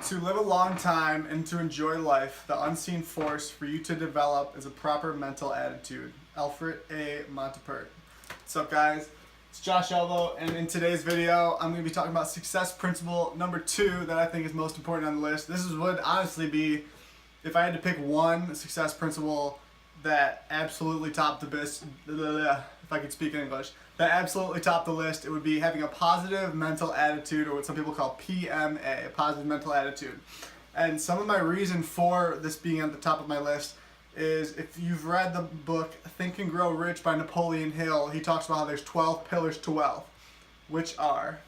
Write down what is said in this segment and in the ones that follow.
To live a long time and to enjoy life, the unseen force for you to develop is a proper mental attitude. Alfred A. Montepert. What's up, guys? It's Josh Elbow, and in today's video, I'm going to be talking about success principle number 2 that I think is most important on the list. This would honestly be, if I had to pick one success principle that absolutely topped the list, if I could speak in English, that absolutely topped the list, it would be having a positive mental attitude, or what some people call PMA, a positive mental attitude. And some of my reason for this being at the top of my list is, if you've read the book Think and Grow Rich by Napoleon Hill, he talks about how there's 12 pillars to wealth, which are,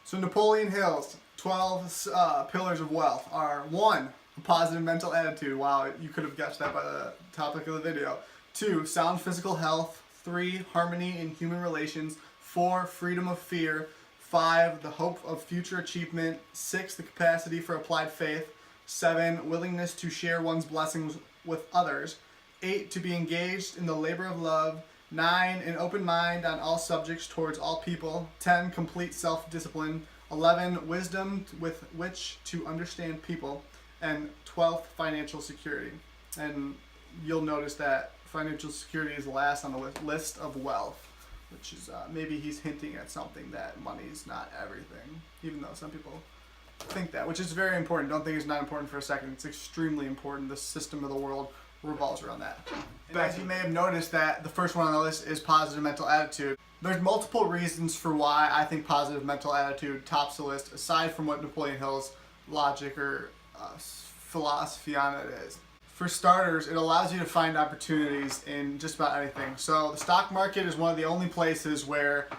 so Napoleon Hill's 12 pillars of wealth are: 1, a positive mental attitude. Wow, you could have guessed that by the topic of the video. 2, sound physical health. 3, harmony in human relations. 4, freedom of fear. 5, the hope of future achievement. 6, the capacity for applied faith. 7, willingness to share one's blessings with others. 8, to be engaged in the labor of love. 9, an open mind on all subjects towards all people. 10, complete self-discipline. 11, wisdom with which to understand people. And 12th, financial security. And you'll notice that financial security is last on the list of wealth, which is maybe he's hinting at something, that money's not everything, even though some people think that, which is very important. Don't think it's not important for a second. It's extremely important. The system of the world revolves around that. And as you may have noticed, that the first one on the list is positive mental attitude. There's multiple reasons for why I think positive mental attitude tops the list, aside from what Napoleon Hill's logic or philosophy on it is. For starters, it allows you to find opportunities in just about anything. So the stock market is one of the only places where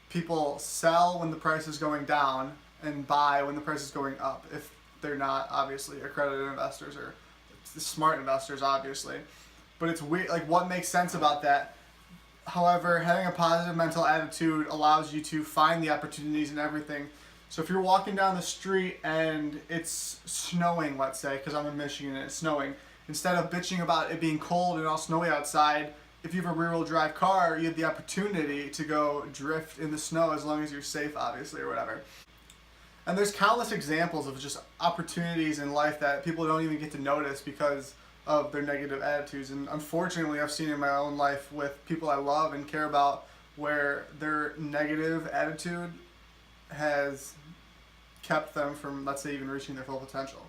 people sell when the price is going down and buy when the price is going up, if they're not obviously accredited investors or smart investors, obviously. But it's weird, like, what makes sense about that? However, having a positive mental attitude allows you to find the opportunities in everything. So if you're walking down the street and it's snowing, let's say, because I'm in Michigan and it's snowing, instead of bitching about it being cold and all snowy outside, if you have a rear-wheel drive car, you have the opportunity to go drift in the snow, as long as you're safe, obviously, or whatever. And there's countless examples of just opportunities in life that people don't even get to notice because of their negative attitudes. And unfortunately, I've seen in my own life with people I love and care about, where their negative attitude has kept them from, let's say, even reaching their full potential.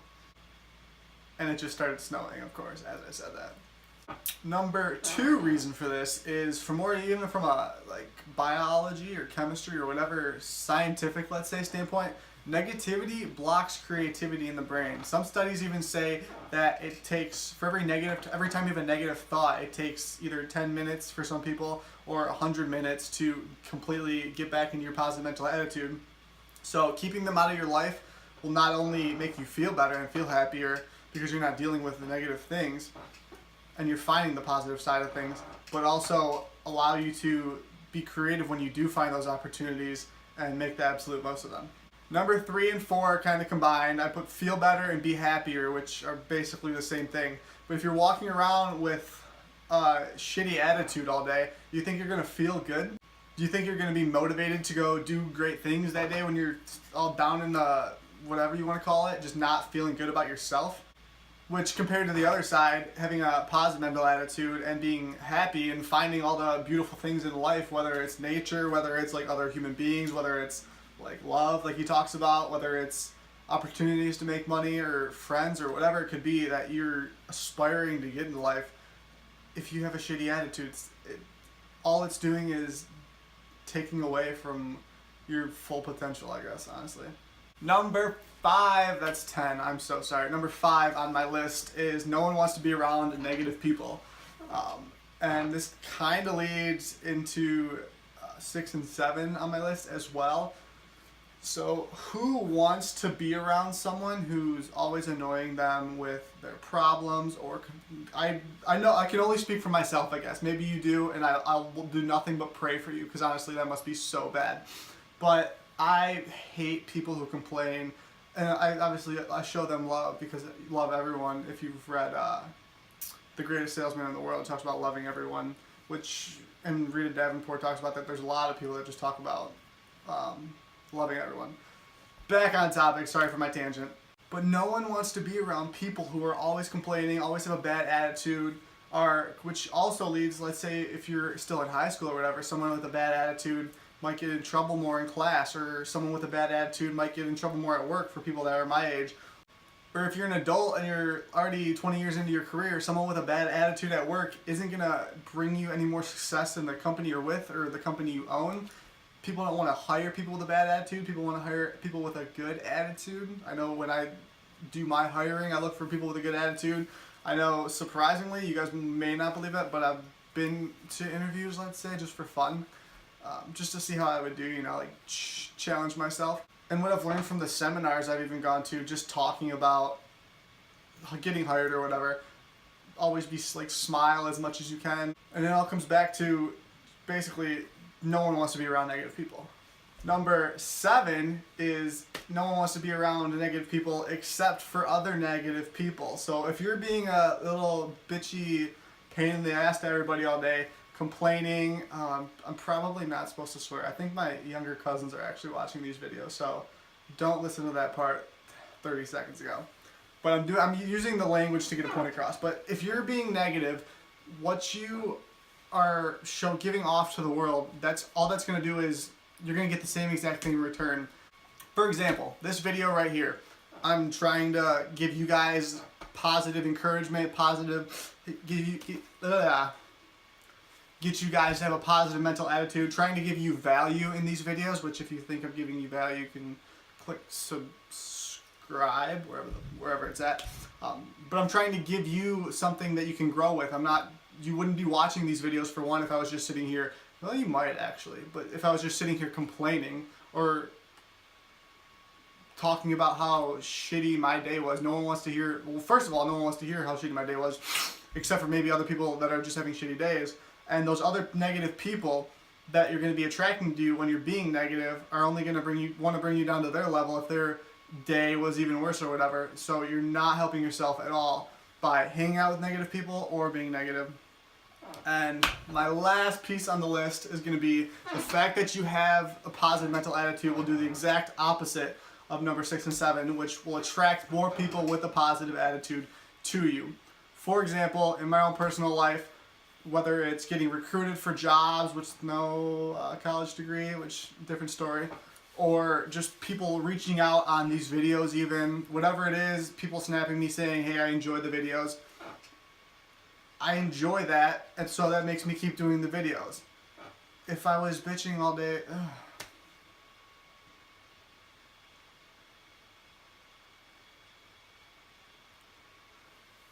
And it just started snowing, of course, as I said that. Number 2 reason for this is, from more, even from a biology or chemistry or whatever scientific, let's say, standpoint, negativity blocks creativity in the brain. Some studies even say that it takes, for every time you have a negative thought, it takes either 10 minutes for some people or 100 minutes to completely get back into your positive mental attitude. So keeping them out of your life will not only make you feel better and feel happier, because you're not dealing with the negative things and you're finding the positive side of things, but also allow you to be creative when you do find those opportunities and make the absolute most of them. Number 3 and 4 are kind of combined. I put feel better and be happier, which are basically the same thing. But if you're walking around with a shitty attitude all day, do you think you're going to feel good? Do you think you're going to be motivated to go do great things that day when you're all down in the whatever you want to call it, just not feeling good about yourself? Which, compared to the other side, having a positive mental attitude and being happy and finding all the beautiful things in life, whether it's nature, whether it's like other human beings, whether it's like love, like he talks about, whether it's opportunities to make money or friends or whatever it could be that you're aspiring to get in life, if you have a shitty attitude, all it's doing is taking away from your full potential, I guess, honestly. Number 5, that's 10, I'm so sorry. Number 5 on my list is no one wants to be around negative people. And this kind of leads into 6 and 7 on my list as well. So who wants to be around someone who's always annoying them with their problems? Or I know I can only speak for myself, I guess. Maybe you do, and I will do nothing but pray for you, because honestly that must be so bad. But I hate people who complain, and I show them love, because I love everyone. If you've read The Greatest Salesman in the World, it talks about loving everyone, and Rita Davenport talks about that. There's a lot of people that just talk about loving everyone. Back on topic, sorry for my tangent. But no one wants to be around people who are always complaining, always have a bad attitude, which also leads, let's say if you're still in high school or whatever, someone with a bad attitude might get in trouble more in class, or someone with a bad attitude might get in trouble more at work for people that are my age. Or if you're an adult and you're already 20 years into your career, someone with a bad attitude at work isn't going to bring you any more success in the company you're with or the company you own. People don't want to hire people with a bad attitude. People want to hire people with a good attitude. I know when I do my hiring, I look for people with a good attitude. I know, surprisingly, you guys may not believe it, but I've been to interviews, let's say, just for fun. Just to see how I would do, you know, like challenge myself. And what I've learned from the seminars I've even gone to, just talking about getting hired or whatever, always be like smile as much as you can. And it all comes back to basically no one wants to be around negative people. Number 7 is no one wants to be around negative people except for other negative people. So if you're being a little bitchy pain in the ass to everybody all day, complaining, I'm probably not supposed to swear. I think my younger cousins are actually watching these videos, so don't listen to that part 30 seconds ago. But I'm using the language to get a point across. But if you're being negative, what you are giving off to the world, that's all that's going to do is you're going to get the same exact thing in return. For example, this video right here, I'm trying to give you guys positive encouragement, get you guys to have a positive mental attitude, trying to give you value in these videos, which if you think of giving you value, you can click subscribe, wherever it's at. But I'm trying to give you something that you can grow with. You wouldn't be watching these videos for one if I was just sitting here. Well, you might actually, but if I was just sitting here complaining or talking about how shitty my day was, no one wants to hear, well, first of all, no one wants to hear how shitty my day was, except for maybe other people that are just having shitty days. And those other negative people that you're going to be attracting to you when you're being negative are only going to want to bring you down to their level if their day was even worse or whatever. So you're not helping yourself at all by hanging out with negative people or being negative. And my last piece on the list is going to be the fact that you have a positive mental attitude will do the exact opposite of number 6 and 7, which will attract more people with a positive attitude to you. For example, in my own personal life, whether it's getting recruited for jobs with no college degree, which different story, or just people reaching out on these videos even, whatever it is, people snapping me saying, hey, I enjoyed the videos. I enjoy that, and so that makes me keep doing the videos. If I was bitching all day,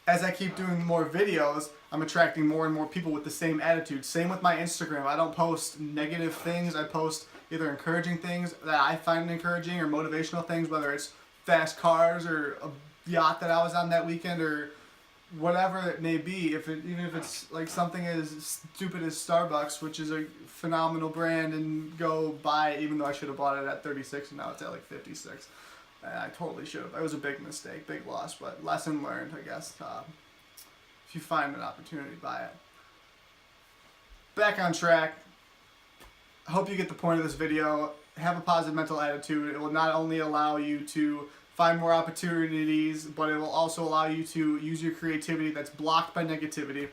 as I keep doing more videos, I'm attracting more and more people with the same attitude. Same with my Instagram. I don't post negative things. I post either encouraging things that I find encouraging or motivational things, whether it's fast cars or a yacht that I was on that weekend or whatever it may be. Even if it's like something as stupid as Starbucks, which is a phenomenal brand, and go buy it, even though I should have bought it at 36 and now it's at like 56. I totally should have. It was a big mistake, big loss, but lesson learned, I guess. If you find an opportunity, buy it. Back on track. I hope you get the point of this video. Have a positive mental attitude. It will not only allow you to find more opportunities, but it will also allow you to use your creativity that's blocked by negativity.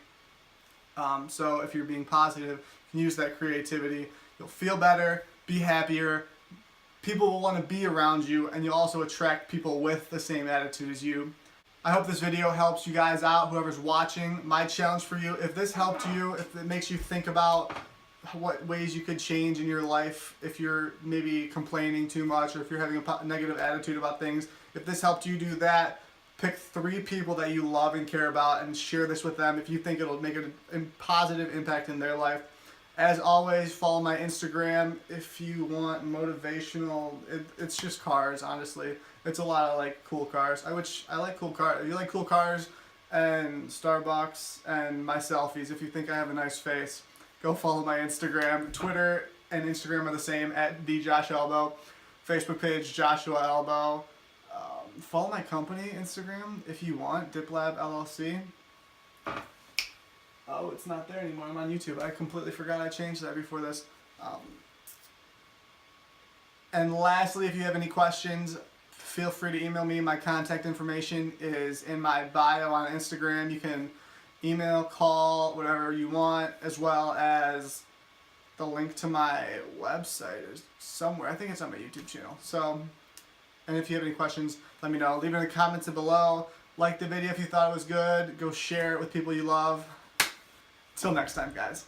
So if you're being positive, you can use that creativity. You'll feel better, be happier. People will want to be around you, and you'll also attract people with the same attitude as you. I hope this video helps you guys out, whoever's watching. My challenge for you, if this helped you, if it makes you think about what ways you could change in your life, if you're maybe complaining too much or if you're having a negative attitude about things, if this helped you do that, pick 3 people that you love and care about and share this with them if you think it'll make a positive impact in their life. As always, follow my Instagram if you want motivational. It's just cars, honestly. It's a lot of like cool cars. I like cool cars. If you like cool cars and Starbucks and my selfies, if you think I have a nice face, go follow my Instagram. Twitter and Instagram are the same, at @TheJoshElbow. Facebook page, Joshua Elbow. Follow my company Instagram if you want, DipLab LLC. Oh, it's not there anymore. I'm on YouTube. I completely forgot I changed that before this. And lastly, if you have any questions, feel free to email me. My contact information is in my bio on Instagram. You can email, call, whatever you want, as well as the link to my website is somewhere. I think it's on my YouTube channel. So, and if you have any questions, let me know. Leave it in the comments below. Like the video if you thought it was good. Go share it with people you love. Till next time, guys.